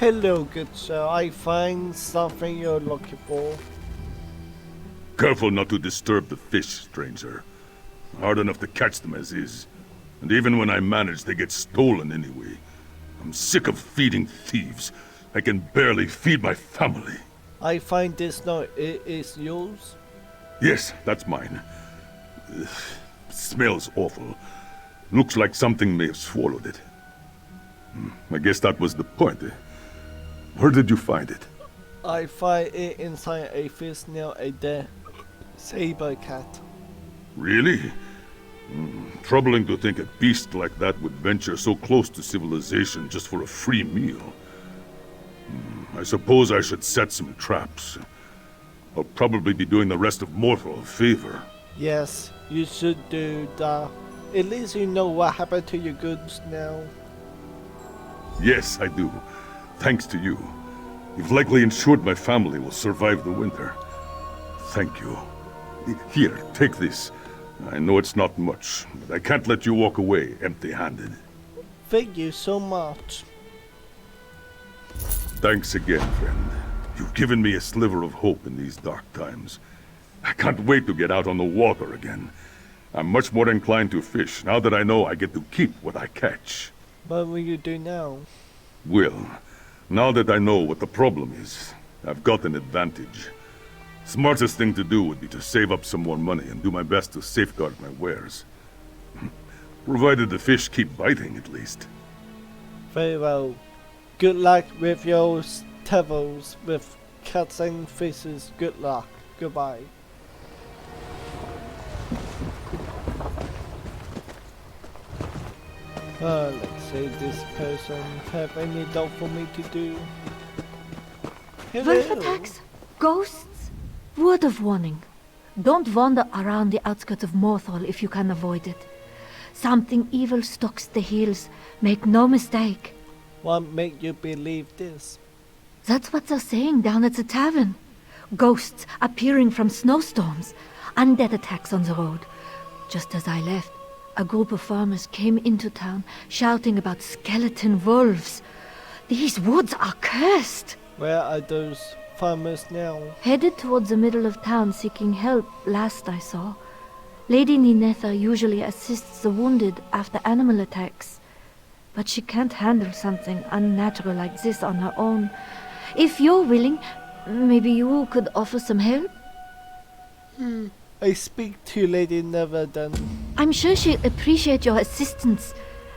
Hello, good sir. I find something you're looking for. Careful not to disturb the fish, stranger. Hard enough to catch them as is. And even when I manage, they get stolen anyway. I'm sick of feeding thieves. I can barely feed my family. I find this note. It is yours? Yes, that's mine. Smells awful. Looks like something may have swallowed it. I guess that was the point. Where did you find it? I find it inside a fish near a dead saber cat. Really? Troubling to think a beast like that would venture so close to civilization just for a free meal. I suppose I should set some traps. I'll probably be doing the rest of mortal a favor. Yes, you should do that. At least you know what happened to your goods now. Yes, I do. Thanks to you. You've likely ensured my family will survive the winter. Thank you. Here, take this. I know it's not much, but I can't let you walk away empty-handed. Thank you so much. Thanks again, friend. You've given me a sliver of hope in these dark times. I can't wait to get out on the water again. I'm much more inclined to fish now that I know I get to keep what I catch. What will you do now? Well, now that I know what the problem is, I've got an advantage. Smartest thing to do would be to save up some more money and do my best to safeguard my wares. Provided the fish keep biting, at least. Very well. Good luck with your travels with cats and fishes. Good luck. Goodbye. Let's see, this person have any job for me to do. Hello. Wolf attacks? Ghosts? Word of warning. Don't wander around the outskirts of Morthal if you can avoid it. Something evil stalks the hills. Make no mistake. What made you believe this? That's what they're saying down at the tavern. Ghosts appearing from snowstorms. Undead attacks on the road. Just as I left, a group of farmers came into town shouting about skeleton wolves. These woods are cursed. Where are those farmers now? Headed towards the middle of town seeking help, last I saw. Lady Ninetha usually assists the wounded after animal attacks. But she can't handle something unnatural like this on her own. If you're willing, maybe you could offer some help? I speak to Lady Never then. I'm sure she'd appreciate your assistance.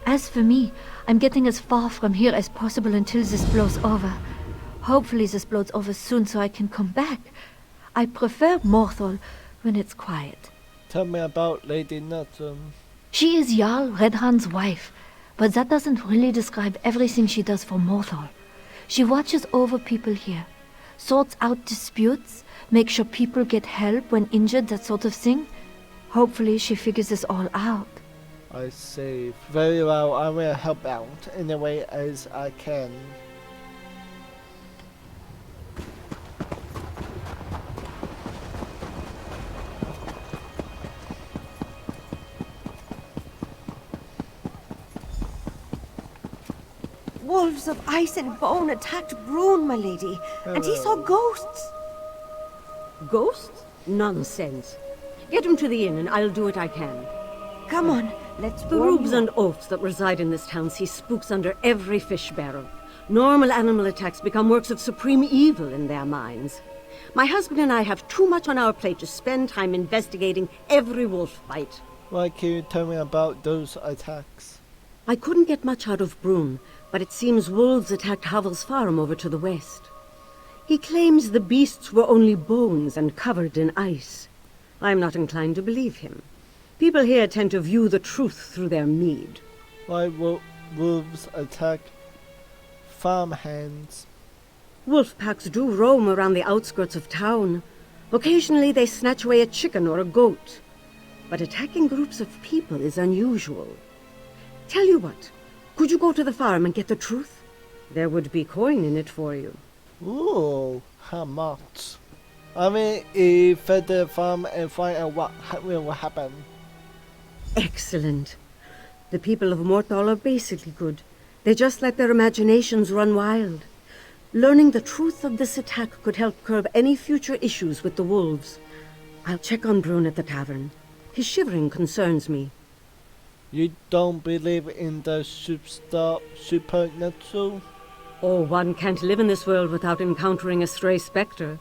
As for me, I'm getting as far from here as possible until this blows over. Hopefully this blows over soon so I can come back. I prefer Morthal when it's quiet. Tell me about Lady Nutten. She is Jarl Redhand's wife, but that doesn't really describe everything she does for Morthal. She watches over people here, sorts out disputes, makes sure people get help when injured, that sort of thing. Hopefully she figures this all out. I see. Very well, I will help out in a way as I can. Wolves of ice and bone attacked Brune, my lady, and he saw ghosts. Ghosts? Nonsense. Get him to the inn and I'll do what I can. Come on, let's The warm rubes you and up. oafs that reside in this town see spooks under every fish barrel. Normal animal attacks become works of supreme evil in their minds. My husband and I have too much on our plate to spend time investigating every wolf bite. Why can you tell me about those attacks? I couldn't get much out of Brune, but it seems wolves attacked Havel's farm over to the west. He claims the beasts were only bones and covered in ice. I'm not inclined to believe him. People here tend to view the truth through their mead. Why will wolves attack farmhands? Wolf packs do roam around the outskirts of town. Occasionally they snatch away a chicken or a goat. But attacking groups of people is unusual. Tell you what, could you go to the farm and get the truth? There would be coin in it for you. Ooh, how much? I mean, if at the farm and find out what will happen. Excellent. The people of Morthal are basically good. They just let their imaginations run wild. Learning the truth of this attack could help curb any future issues with the wolves. I'll check on Brune at the tavern. His shivering concerns me. You don't believe in the supernatural? Oh, one can't live in this world without encountering a stray spectre.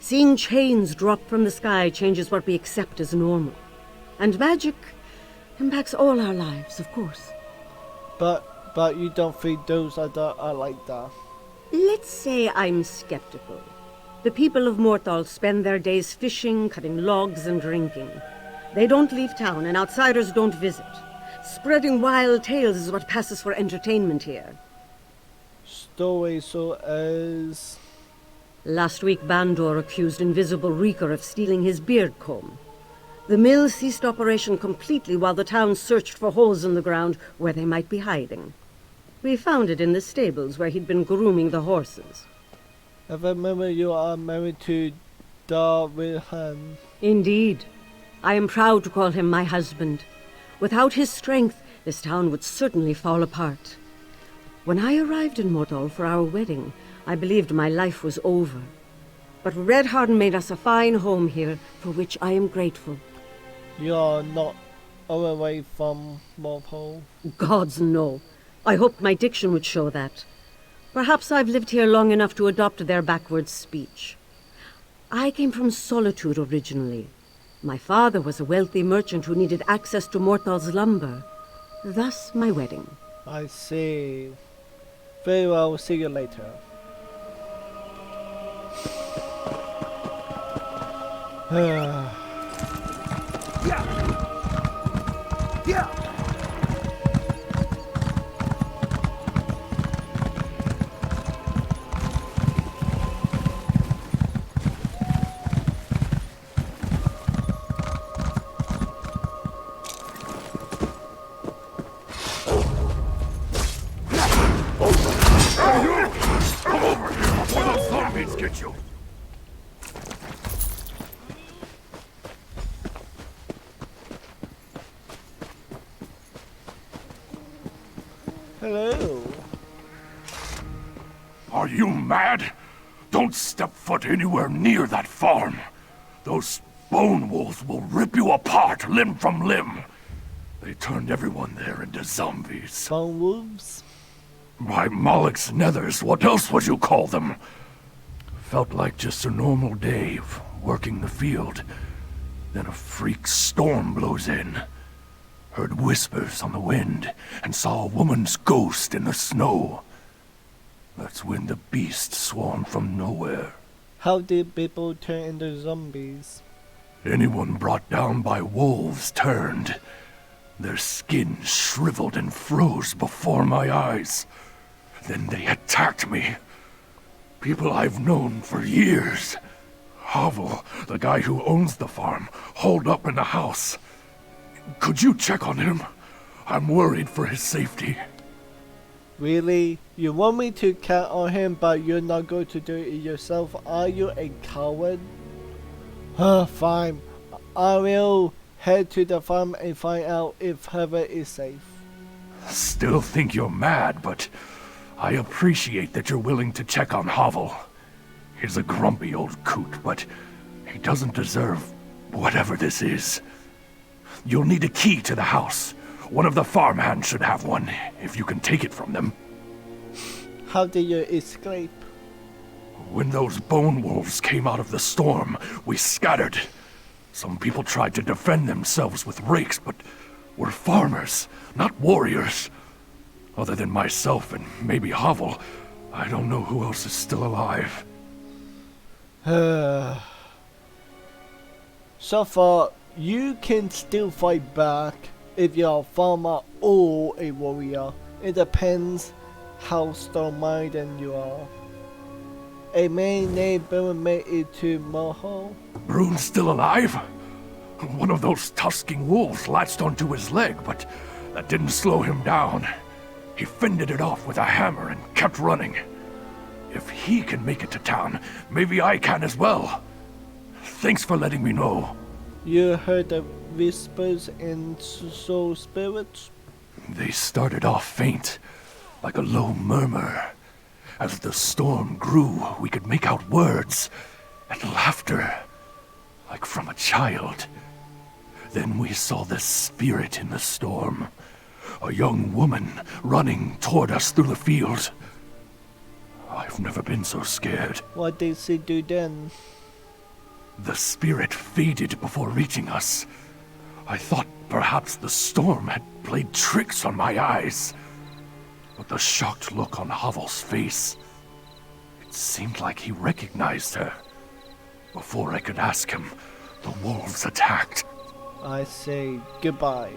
Seeing chains drop from the sky changes what we accept as normal. And magic impacts all our lives, of course. But you don't think those are like that? Let's say I'm skeptical. The people of Morthal spend their days fishing, cutting logs, and drinking. They don't leave town, and outsiders don't visit. Spreading wild tales is what passes for entertainment here. Stories so as... Last week, Bandor accused Invisible Reeker of stealing his beard comb. The mill ceased operation completely while the town searched for holes in the ground where they might be hiding. We found it in the stables where he'd been grooming the horses. I remember you are married to Darwin. Indeed. I am proud to call him my husband. Without his strength, this town would certainly fall apart. When I arrived in Morthal for our wedding, I believed my life was over. But Redharden made us a fine home here, for which I am grateful. You are not away from Morthal. Gods, no. I hoped my diction would show that. Perhaps I've lived here long enough to adopt their backwards speech. I came from Solitude originally. My father was a wealthy merchant who needed access to Morthal's lumber. Thus, my wedding. I see. Very well, see you later. Get you. Hello. Are you mad? Don't step foot anywhere near that farm. Those bone wolves will rip you apart limb from limb. They turned everyone there into zombies. Bone wolves? By Moloch's nethers, what else would you call them? Felt like just a normal day of working the field. Then a freak storm blows in. Heard whispers on the wind, and saw a woman's ghost in the snow. That's when the beast swarmed from nowhere. How did people turn into zombies? Anyone brought down by wolves turned. Their skin shriveled and froze before my eyes. Then they attacked me. People I've known for years. Havel, the guy who owns the farm, holed up in the house. Could you check on him? I'm worried for his safety. Really? You want me to count on him, but you're not going to do it yourself? Are you a coward? Fine. I will head to the farm and find out if Heather is safe. Still think you're mad, but I appreciate that you're willing to check on Havel. He's a grumpy old coot, but he doesn't deserve whatever this is. You'll need a key to the house. One of the farmhands should have one, if you can take it from them. How did you escape? When those bone wolves came out of the storm, we scattered. Some people tried to defend themselves with rakes, but we're farmers, not warriors. Other than myself and maybe Havel, I don't know who else is still alive. So far, you can still fight back if you're a farmer or a warrior. It depends how strong-minded you are. A man named Baron made it to Moho. Brune's still alive? One of those tusking wolves latched onto his leg, but that didn't slow him down. He fended it off with a hammer and kept running. If he can make it to town, maybe I can as well. Thanks for letting me know. You heard the whispers and soul spirits? They started off faint, like a low murmur. As the storm grew, we could make out words and laughter, like from a child. Then we saw the spirit in the storm. A young woman running toward us through the field. I've never been so scared. What did she do then? The spirit faded before reaching us. I thought perhaps the storm had played tricks on my eyes. But the shocked look on Havel's face, it seemed like he recognized her. Before I could ask him, the wolves attacked. I say goodbye.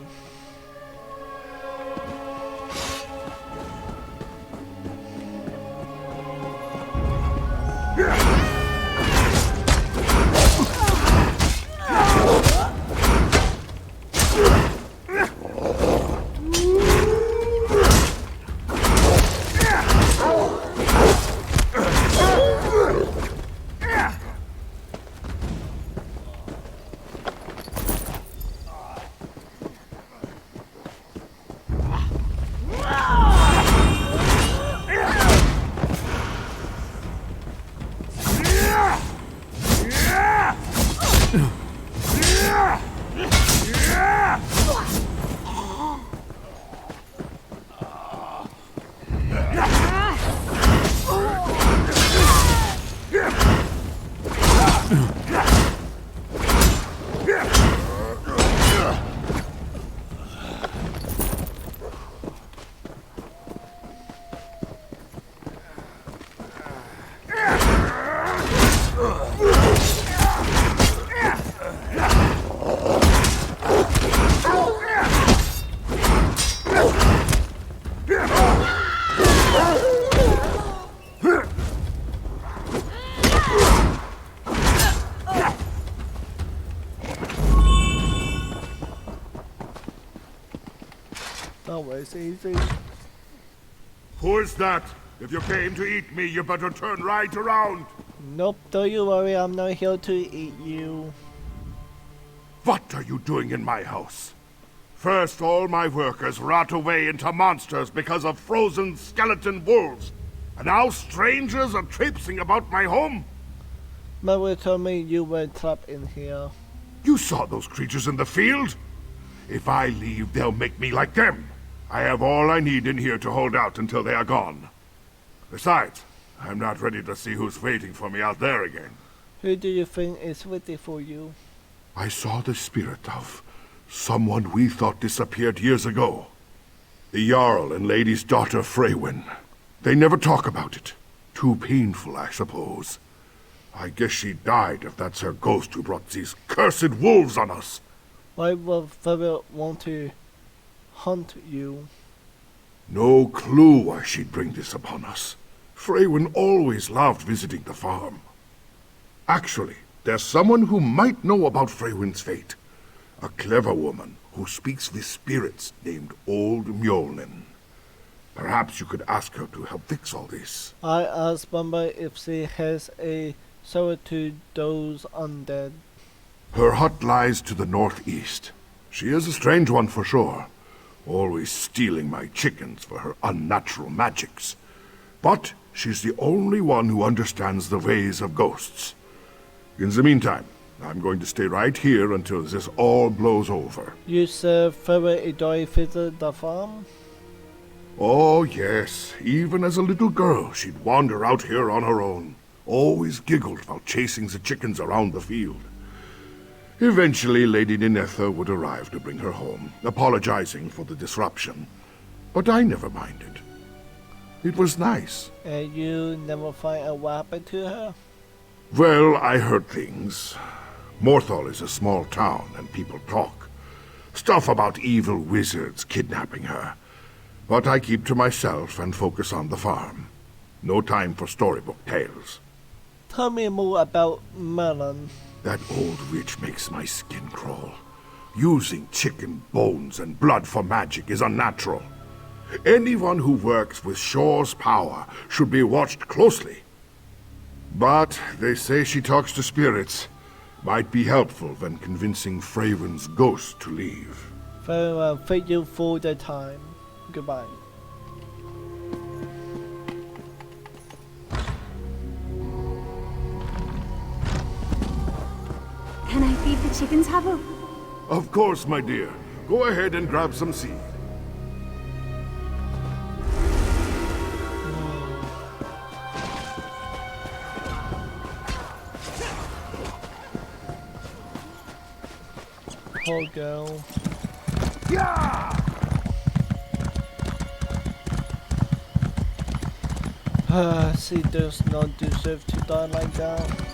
That was easy. Who is that? If you came to eat me, you better turn right around. Nope, don't you worry, I'm not here to eat you. What are you doing in my house? First, all my workers rot away into monsters because of frozen skeleton wolves. And now strangers are traipsing about my home? Mother told me you were trapped in here. You saw those creatures in the field? If I leave, they'll make me like them. I have all I need in here to hold out until they are gone. Besides, I'm not ready to see who's waiting for me out there again. Who do you think is waiting for you? I saw the spirit of someone we thought disappeared years ago. The Jarl and Lady's daughter Freywin. They never talk about it. Too painful, I suppose. I guess she died if that's her ghost who brought these cursed wolves on us. Why would Father want to hunt you? No clue why she'd bring this upon us. Freywin always loved visiting the farm. Actually, there's someone who might know about Freywin's fate. A clever woman who speaks with spirits named Old Mjolnir. Perhaps you could ask her to help fix all this. I asked Mama if she has a sour to those undead. Her hut lies to the northeast. She is a strange one for sure. Always stealing my chickens for her unnatural magics. But she's the only one who understands the ways of ghosts. In the meantime, I'm going to stay right here until this all blows over. You said Father Idoi visited the farm? Oh, yes. Even as a little girl, she'd wander out here on her own. Always giggled while chasing the chickens around the field. Eventually, Lady Ninetha would arrive to bring her home, apologizing for the disruption. But I never minded. It was nice. And you never find a weapon to her? Well, I heard things. Morthal is a small town, and people talk. Stuff about evil wizards kidnapping her. But I keep to myself and focus on the farm. No time for storybook tales. Tell me more about Melon. That old witch makes my skin crawl. Using chicken bones and blood for magic is unnatural. Anyone who works with Shore's power should be watched closely. But they say she talks to spirits. Might be helpful when convincing Freywin's ghost to leave. Very well, thank you for the time. Goodbye. chickens, Havel? Of course, my dear. Go ahead and grab some seed. Poor girl. She does not deserve to die like that.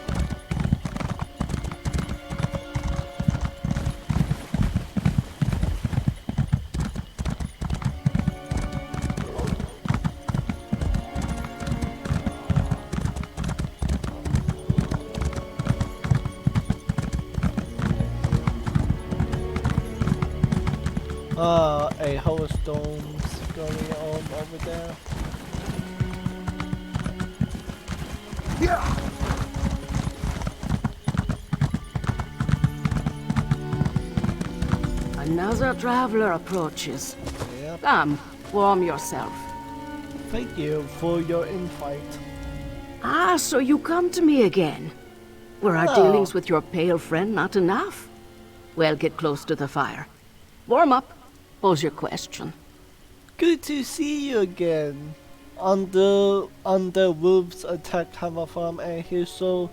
A whole storm's going on over there. Another traveler approaches. Yep. Come, warm yourself. Thank you for your invite. Ah, so you come to me again. Were our Oh. dealings with your pale friend not enough? Well, get close to the fire. Warm up. Pose your question. Good to see you again. Under wolves attack Hammer Farm and he saw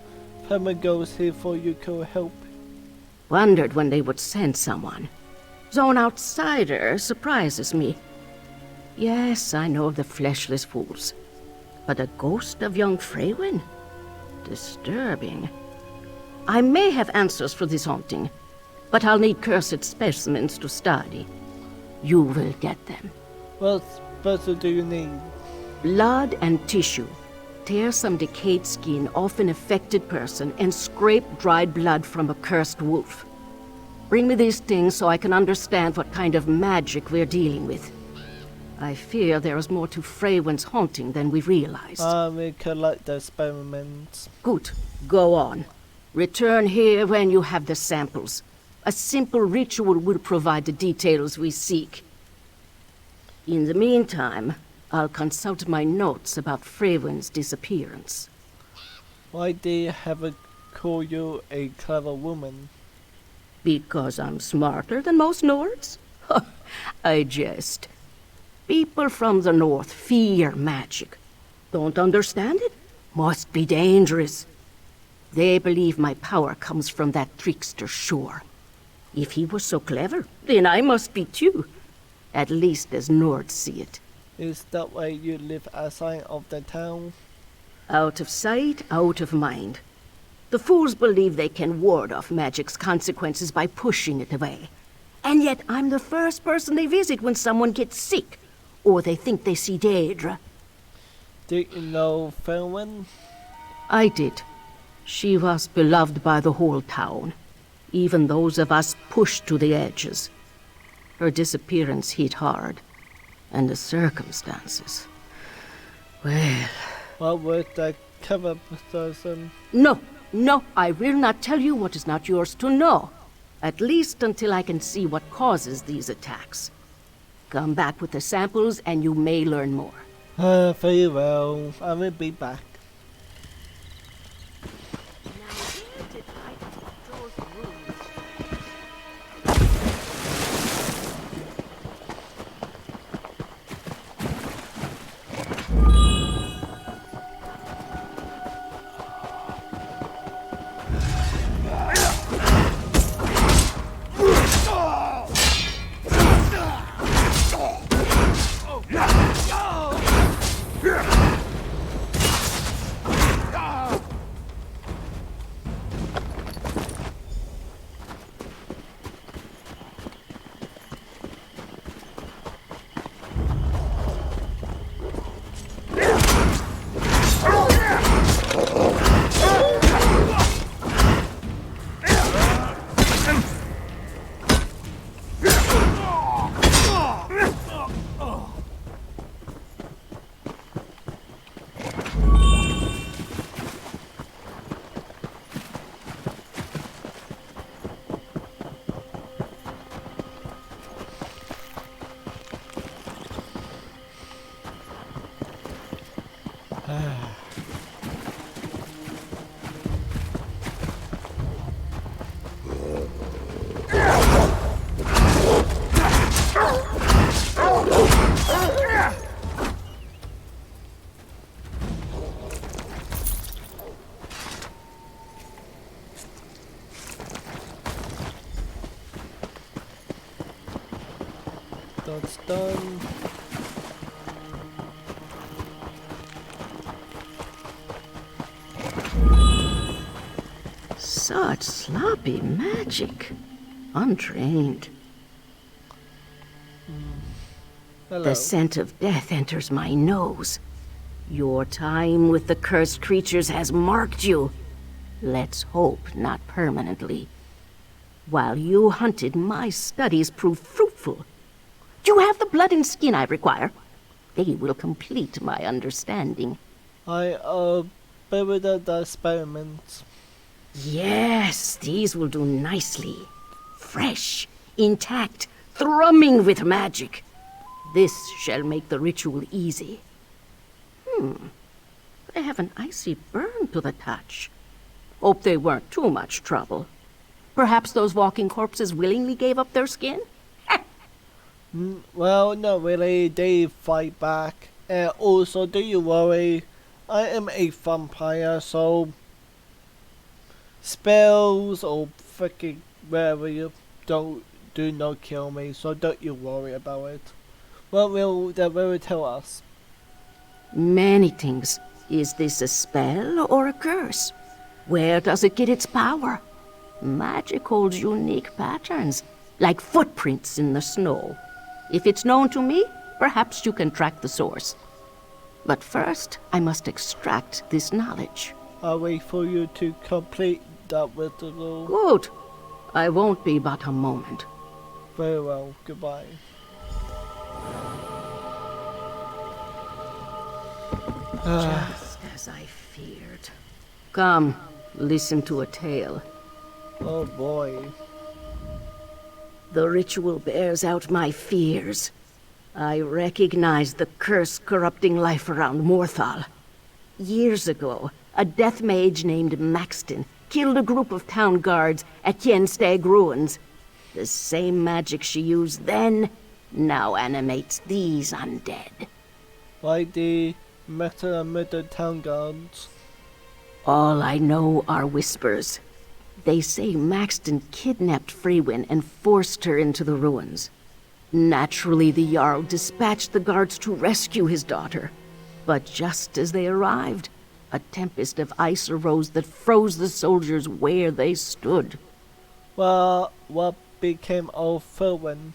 Permago's here for you could help. Wondered when they would send someone. So an outsider surprises me. Yes, I know the fleshless fools. But a ghost of young Freywin? Disturbing. I may have answers for this haunting, but I'll need cursed specimens to study. You will get them. What special do you need? Blood and tissue. Tear some decayed skin off an affected person and scrape dried blood from a cursed wolf. Bring me these things so I can understand what kind of magic we're dealing with. I fear there is more to Freywin's haunting than we realized. We collect the experiments. Good. Go on. Return here when you have the samples. A simple ritual will provide the details we seek. In the meantime, I'll consult my notes about Freywin's disappearance. Why do you have a call you a clever woman? Because I'm smarter than most Nords? I jest. People from the north fear magic. Don't understand it? Must be dangerous. They believe my power comes from that trickster Shore. If he was so clever, then I must be too. At least as Nords see it. Is that why you live outside of the town? Out of sight, out of mind. The fools believe they can ward off magic's consequences by pushing it away. And yet I'm the first person they visit when someone gets sick, or they think they see Daedra. Do you know Ferwin? I did. She was beloved by the whole town, even those of us pushed to the edges. Her disappearance hit hard, and the circumstances. Well... What was the cover person? No, I will not tell you what is not yours to know. At least until I can see what causes these attacks. Come back with the samples and you may learn more. Very well. I will be back. almost done. Such sloppy magic. Untrained. Hello. The scent of death enters my nose. Your time with the cursed creatures has marked you. Let's hope not permanently. While you hunted, my studies proved fruitful. You have the blood and skin I require. They will complete my understanding. I buried the experiments. Yes, these will do nicely. Fresh, intact, thrumming with magic. This shall make the ritual easy. They have an icy burn to the touch. Hope they weren't too much trouble. Perhaps those walking corpses willingly gave up their skin? Well, not really. They fight back. And also, do you worry? I am a vampire, so spells or freaking whatever you do not kill me. So don't you worry about it. What will they tell us? Many things. Is this a spell or a curse? Where does it get its power? Magic holds unique patterns, like footprints in the snow. If it's known to me, perhaps you can track the source. But first, I must extract this knowledge. I'll wait for you to complete that ritual. Good. I won't be but a moment. Very well. Goodbye. Just as I feared. Come, listen to a tale. Oh boy. The ritual bears out my fears. I recognize the curse corrupting life around Morthal. Years ago, a death mage named Maxton killed a group of town guards at Yenstag Ruins. The same magic she used then now animates these undead. Why the Meta and Murder Town Guards? All I know are whispers. They say Maxton kidnapped Freywin and forced her into the ruins. Naturally, the Jarl dispatched the guards to rescue his daughter. But just as they arrived, a tempest of ice arose that froze the soldiers where they stood. Well, what became of Ferwin?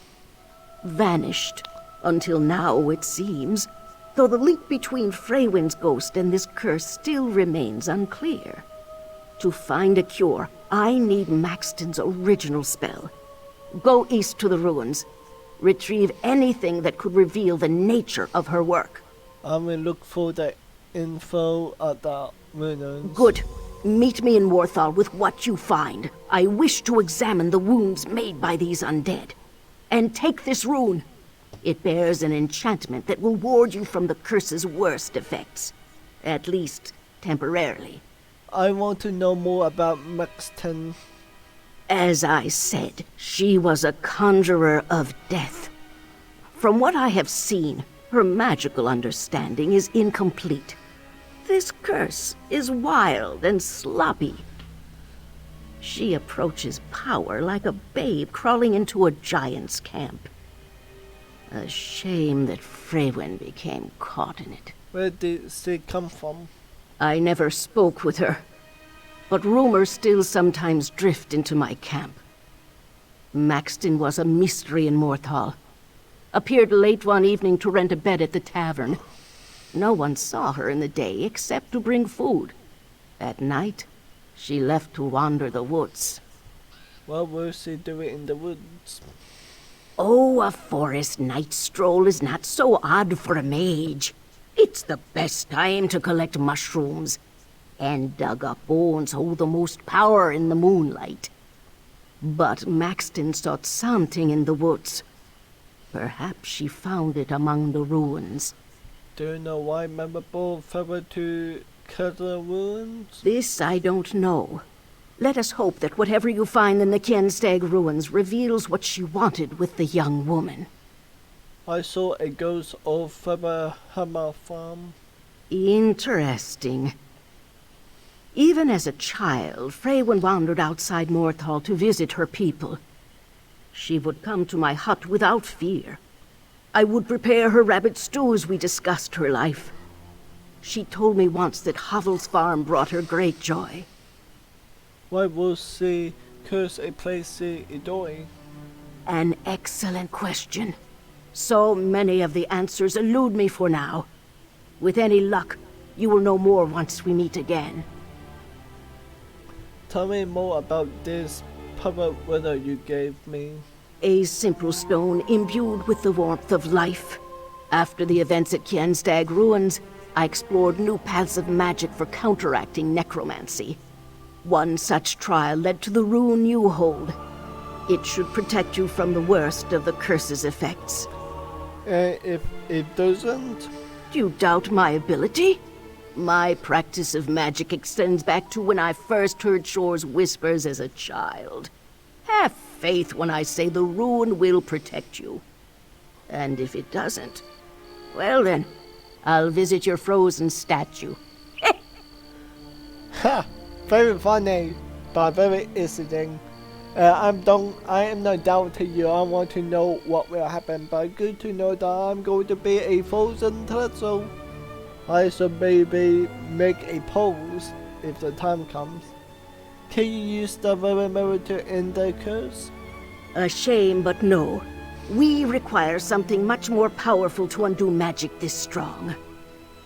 Vanished. Until now, it seems. Though the link between Freywin's ghost and this curse still remains unclear. To find a cure, I need Maxton's original spell. Go east to the ruins. Retrieve anything that could reveal the nature of her work. I will look for the info at the ruins. Good. Meet me in Morthal with what you find. I wish to examine the wounds made by these undead. And take this rune. It bears an enchantment that will ward you from the curse's worst effects. At least, temporarily. I want to know more about Maxton. As I said, she was a conjurer of death. From what I have seen, her magical understanding is incomplete. This curse is wild and sloppy. She approaches power like a babe crawling into a giant's camp. A shame that Freywin became caught in it. Where did she come from? I never spoke with her, but rumors still sometimes drift into my camp. Maxton was a mystery in Morthal. Appeared late one evening to rent a bed at the tavern. No one saw her in the day except to bring food. At night, she left to wander the woods. What was she doing in the woods? Oh, a forest night stroll is not so odd for a mage. It's the best time to collect mushrooms. And dug-up bones hold the most power in the moonlight. But Maxton sought something in the woods. Perhaps she found it among the ruins. Do you know why memorable further to cut the ruins? This I don't know. Let us hope that whatever you find in the Kienstag ruins reveals what she wanted with the young woman. I saw a ghost of Feather Hammer Farm. Interesting. Even as a child, Freywin wandered outside Morthal to visit her people. She would come to my hut without fear. I would prepare her rabbit stew as we discussed her life. She told me once that Havel's farm brought her great joy. Why was the curse a place enjoy? An excellent question. So many of the answers elude me for now. With any luck, you will know more once we meet again. Tell me more about this public weather you gave me. A simple stone imbued with the warmth of life. After the events at Kienstag Ruins, I explored new paths of magic for counteracting necromancy. One such trial led to the rune you hold. It should protect you from the worst of the curse's effects. If it doesn't? Do you doubt my ability? My practice of magic extends back to when I first heard Shore's whispers as a child. Have faith when I say the rune will protect you. And if it doesn't, well then, I'll visit your frozen statue. Ha! Very funny, but very interesting. I am not doubting you. I want to know what will happen, but good to know that I'm going to be a frozen turtle. I should maybe make a pose if the time comes. Can you use the very mirror to end the curse? A shame, but no. We require something much more powerful to undo magic this strong.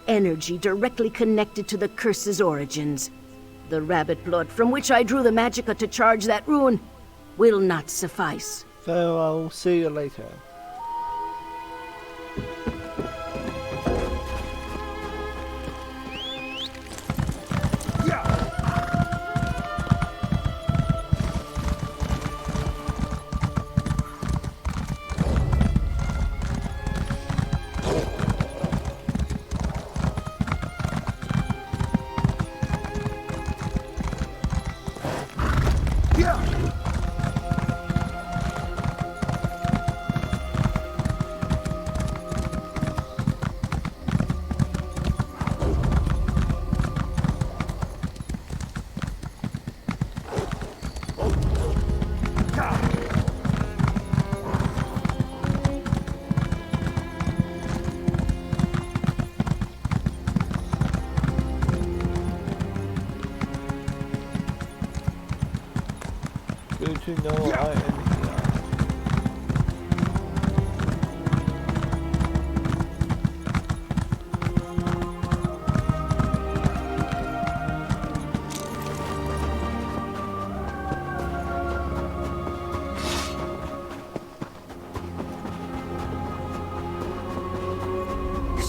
Energy directly connected to the curse's origins. The rabbit blood from which I drew the magicka to charge that rune will not suffice. Very well, see you later. Good to know I am here.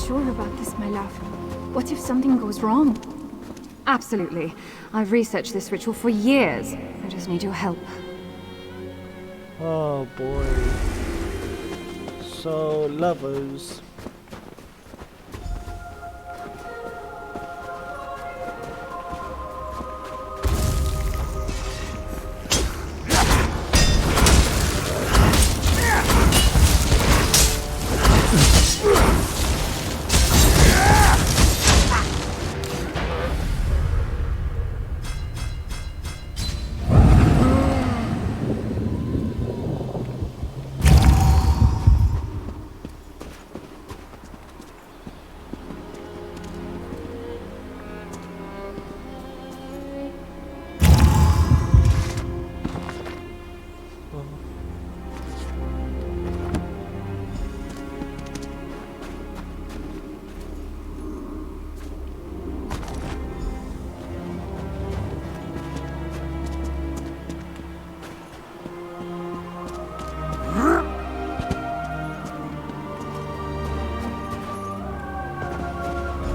Sure about this, my love? What if something goes wrong? Absolutely. I've researched this ritual for years. I just need your help. Oh boy. So, lovers.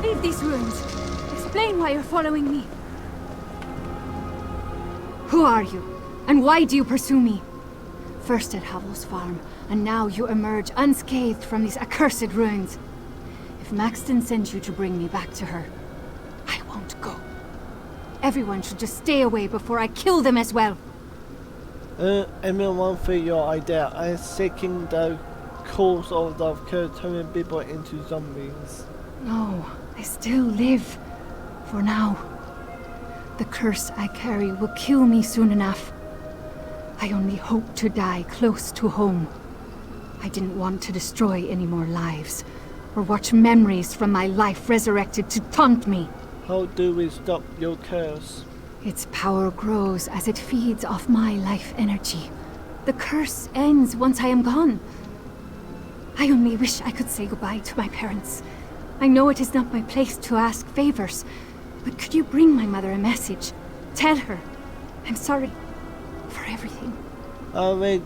Leave these ruins. Explain why you're following me. Who are you? And why do you pursue me? First at Havel's farm, and now you emerge unscathed from these accursed ruins. If Maxton sent you to bring me back to her, I won't go. Everyone should just stay away before I kill them as well. Everyone for your idea. I'm seeking the cause of the curse turning people into zombies. No, I still live. For now. The curse I carry will kill me soon enough. I only hope to die close to home. I didn't want to destroy any more lives, or watch memories from my life resurrected to taunt me. How do we stop your curse? Its power grows as it feeds off my life energy. The curse ends once I am gone. I only wish I could say goodbye to my parents. I know it is not my place to ask favors, but could you bring my mother a message? Tell her I'm sorry for everything. I will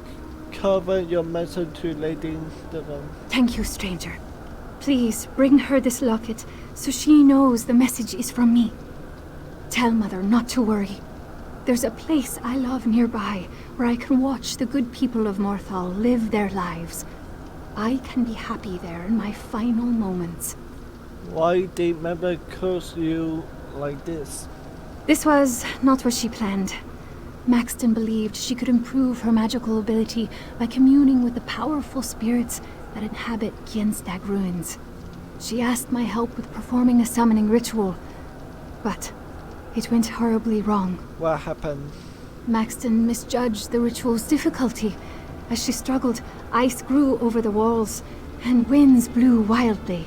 cover your message to Lady Devon. Thank you, stranger. Please bring her this locket so she knows the message is from me. Tell Mother not to worry. There's a place I love nearby where I can watch the good people of Morthal live their lives. I can be happy there in my final moments. Why did Mother curse you like this? This was not what she planned. Maxton believed she could improve her magical ability by communing with the powerful spirits that inhabit Gjenstag ruins. She asked my help with performing a summoning ritual, but it went horribly wrong. What happened? Maxton misjudged the ritual's difficulty. As she struggled, ice grew over the walls, and winds blew wildly.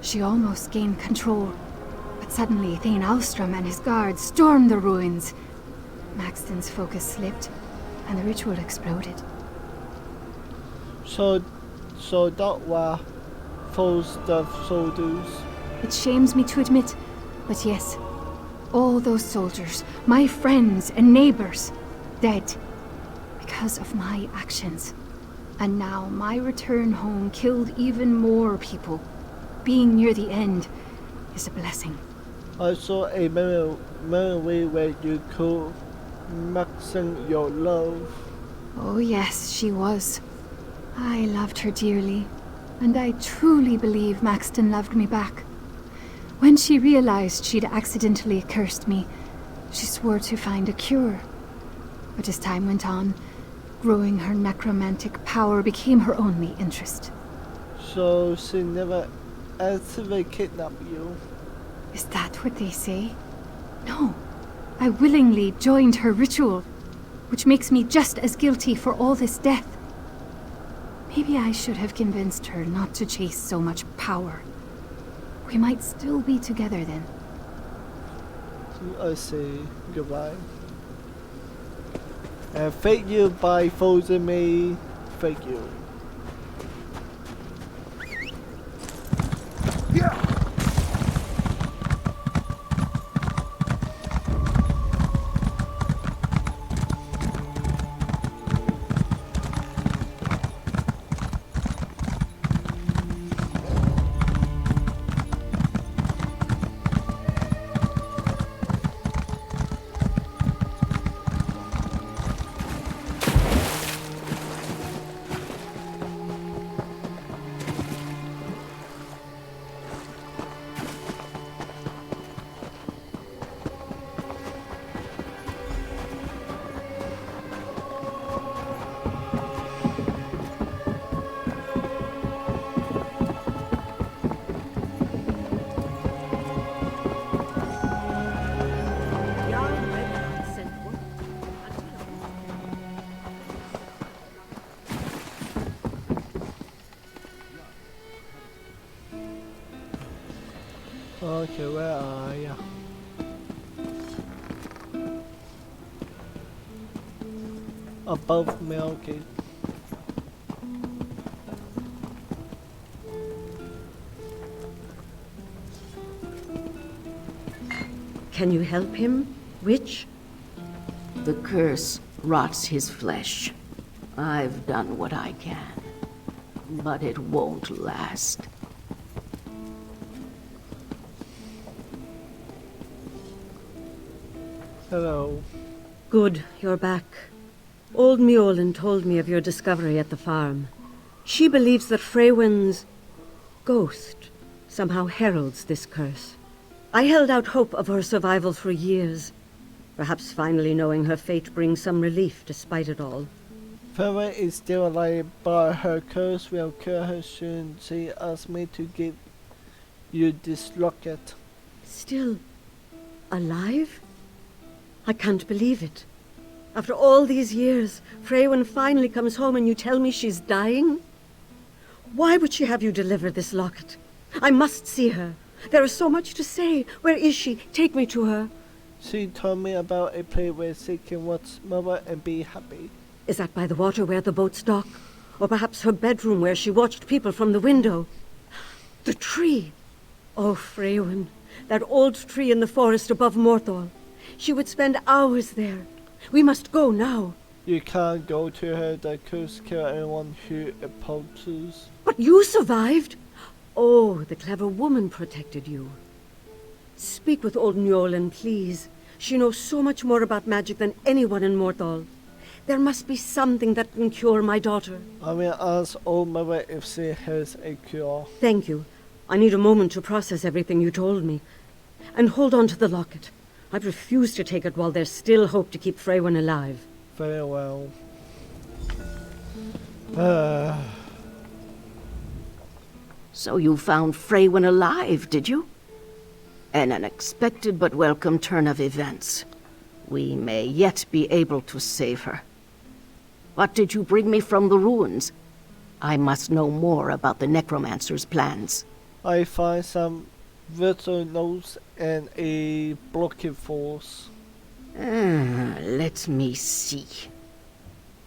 She almost gained control, but suddenly Thane Alstrom and his guards stormed the ruins. Maxton's focus slipped, and the ritual exploded. So that was false stuff soldiers. It shames me to admit, but yes, all those soldiers, my friends and neighbors, dead because of my actions. And now my return home killed even more people. Being near the end is a blessing. I saw a memory where you could maxing your love. Oh yes, she was. I loved her dearly, and I truly believe Maxton loved me back. When she realized she'd accidentally cursed me, she swore to find a cure. But as time went on, growing her necromantic power became her only interest. So she never actually kidnapped you? Is that what they say? No. I willingly joined her ritual, which makes me just as guilty for all this death. Maybe I should have convinced her not to chase so much power. We might still be together then. I see. Goodbye. And thank you by following me. Thank you. Okay, where are you? Above me, okay. Can you help him, witch? The curse rots his flesh. I've done what I can, but it won't last. Hello. Good, you're back. Old Mjolin told me of your discovery at the farm. She believes that Freywin's ghost somehow heralds this curse. I held out hope of her survival for years. Perhaps finally knowing her fate brings some relief despite it all. Farah is still alive, but her curse will kill her soon. She asked me to give you this locket. Still alive? I can't believe it. After all these years, Freywin finally comes home and you tell me she's dying? Why would she have you deliver this locket? I must see her. There is so much to say. Where is she? Take me to her. She told me about a place where she can watch mother and be happy. Is that by the water where the boats dock? Or perhaps her bedroom where she watched people from the window? The tree! Oh, Freywin, that old tree in the forest above Morthal. She would spend hours there. We must go now. You can't go to her. The curse kill anyone who opposes. But you survived! Oh, the clever woman protected you. Speak with old Njolen, please. She knows so much more about magic than anyone in Morthal. There must be something that can cure my daughter. I will ask old mother if she has a cure. Thank you. I need a moment to process everything you told me. And hold on to the locket. I refuse to take it while there's still hope to keep Freywin alive. Very well. So you found Freywin alive, did you? An unexpected but welcome turn of events. We may yet be able to save her. What did you bring me from the ruins? I must know more about the necromancer's plans. I find some virtual notes and a blocking force. Let me see.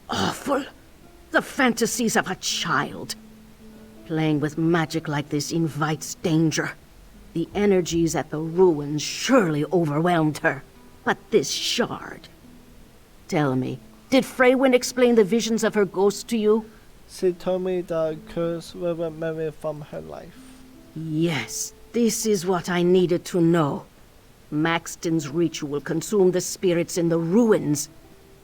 Awful. The fantasies of a child. Playing with magic like this invites danger. The energies at the ruins surely overwhelmed her. But this shard... Tell me, did Freywin explain the visions of her ghost to you? She told me the curse will memory from her life. Yes, this is what I needed to know. Maxton's ritual consumed the spirits in the ruins.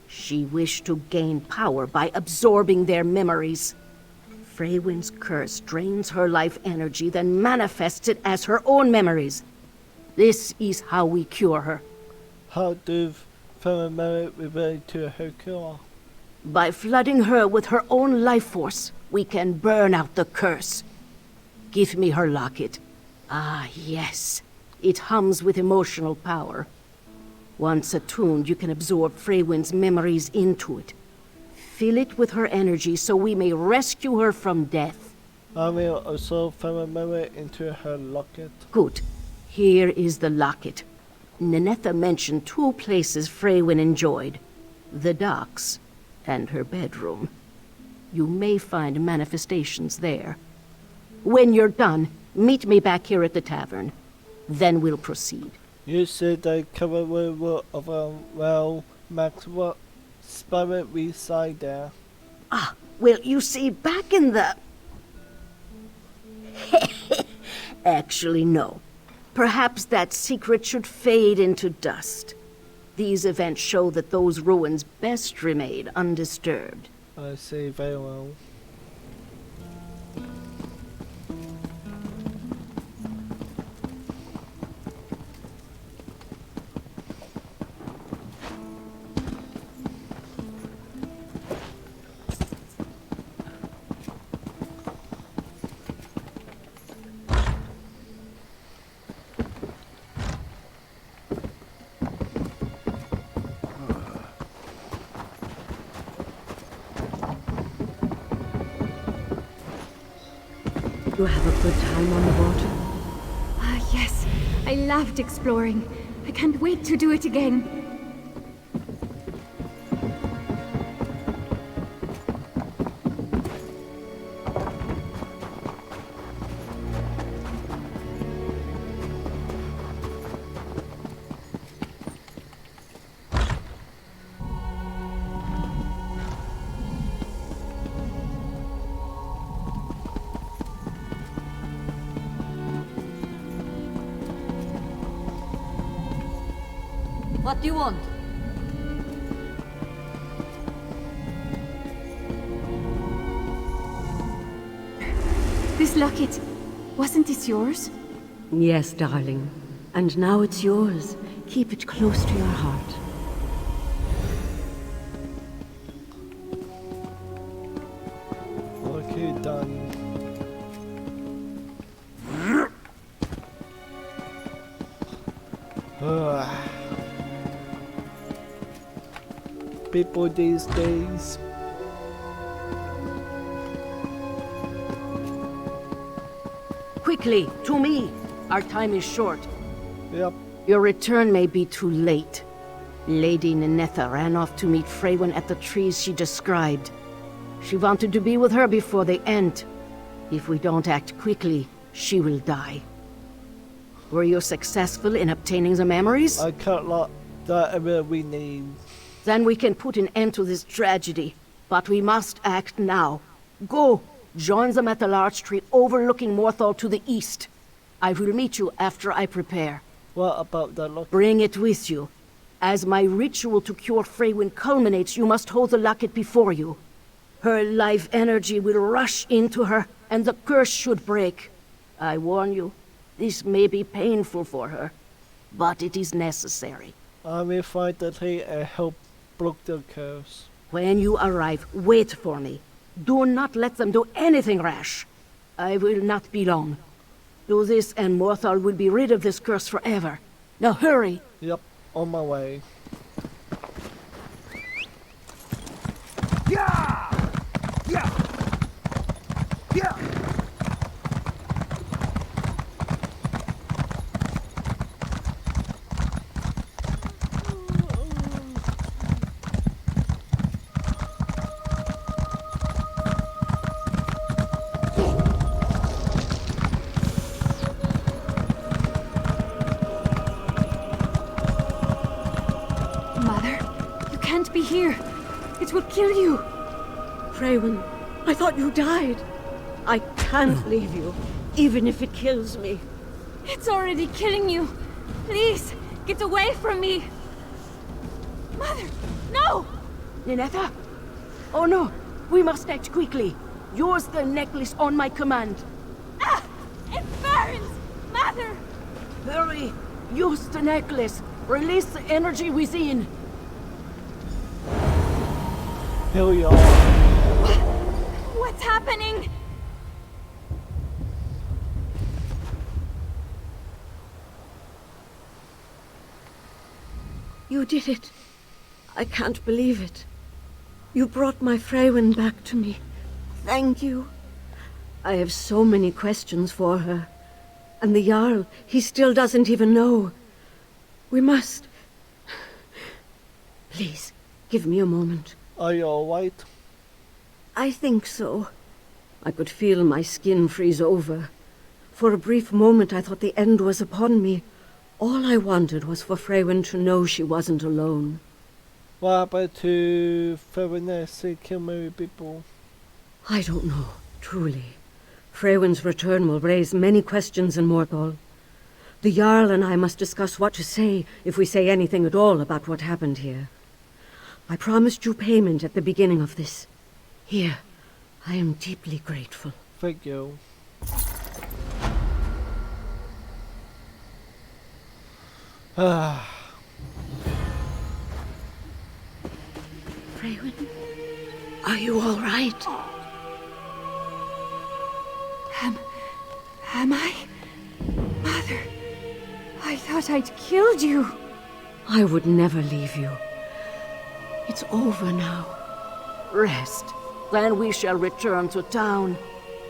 She wished to gain power by absorbing their memories. Freywin's curse drains her life energy, then manifests it as her own memories. This is how we cure her. How do memory relate to her cure? By flooding her with her own life force, we can burn out the curse. Give me her locket. Ah, yes. It hums with emotional power. Once attuned, you can absorb Freywin's memories into it. Fill it with her energy so we may rescue her from death. I will also find memory into her locket. Good. Here is the locket. Ninetha mentioned two places Freywin enjoyed. The docks and her bedroom. You may find manifestations there. When you're done, meet me back here at the tavern. Then we'll proceed. You said the cover will of well, Max, what spirit reside there? Ah, well, you see, back in the... Actually, no. Perhaps that secret should fade into dust. These events show that those ruins best remain undisturbed. I see very well. You have a good time on the water? Ah, yes. I loved exploring. I can't wait to do it again. What do you want? This locket, wasn't this yours? Yes, darling. And now it's yours. Keep it close to your heart. Okay, done. People these days. Quickly, to me. Our time is short. Yep. Your return may be too late. Lady Ninetha ran off to meet Freywin at the trees she described. She wanted to be with her before the end. If we don't act quickly, she will die. Were you successful in obtaining the memories? I can't let that ever we need. Then we can put an end to this tragedy. But we must act now. Go! Join them at the large tree overlooking Morthal to the east. I will meet you after I prepare. What about the locket? Bring it with you. As my ritual to cure Freywin culminates, you must hold the locket before you. Her life energy will rush into her, and the curse should break. I warn you, this may be painful for her, but it is necessary. I will find the tree and help block the curse. When you arrive, wait for me. Do not let them do anything rash. I will not be long. Do this and Morthal will be rid of this curse forever. Now hurry! Yep, on my way. Mother, you can't be here. It will kill you. Freywin, I thought you died. I can't leave you, even if it kills me. It's already killing you. Please, get away from me. Mother, no! Ninetha? Oh no! We must act quickly. Use the necklace on my command. Ah! It burns! Mother! Hurry! Use the necklace. Release the energy within. Here we are. What's happening? You did it. I can't believe it. You brought my Freywin back to me. Thank you. I have so many questions for her. And the Jarl, he still doesn't even know. We must... Please, give me a moment. Are you alright? I think so. I could feel my skin freeze over. For a brief moment I thought the end was upon me. All I wanted was for Freywin to know she wasn't alone. What happened to Feminist kill many people? I don't know, truly. Freywin's return will raise many questions in Morthal. The Jarl and I must discuss what to say, if we say anything at all about what happened here. I promised you payment at the beginning of this. Here, I am deeply grateful. Thank you. Freywin, are you all right? Am I? Mother, I thought I'd killed you. I would never leave you. It's over now. Rest. Then we shall return to town.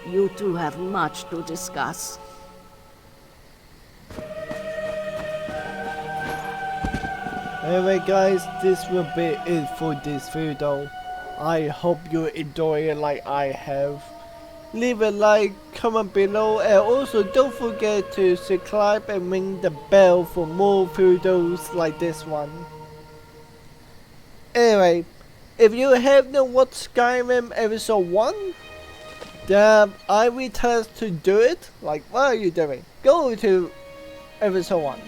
You two have much to discuss. Anyway guys, this will be it for this video. I hope you enjoy it like I have. Leave a like, comment below, and also don't forget to subscribe and ring the bell for more videos like this one. Anyway, if you have not watched Skyrim episode 1, then I will tell us to do it. Like, what are you doing? Go to episode 1.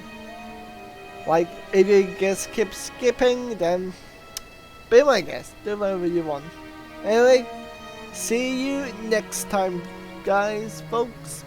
Like, if you just keep skipping, then be my guest. Do whatever you want. Anyway, see you next time, guys, folks.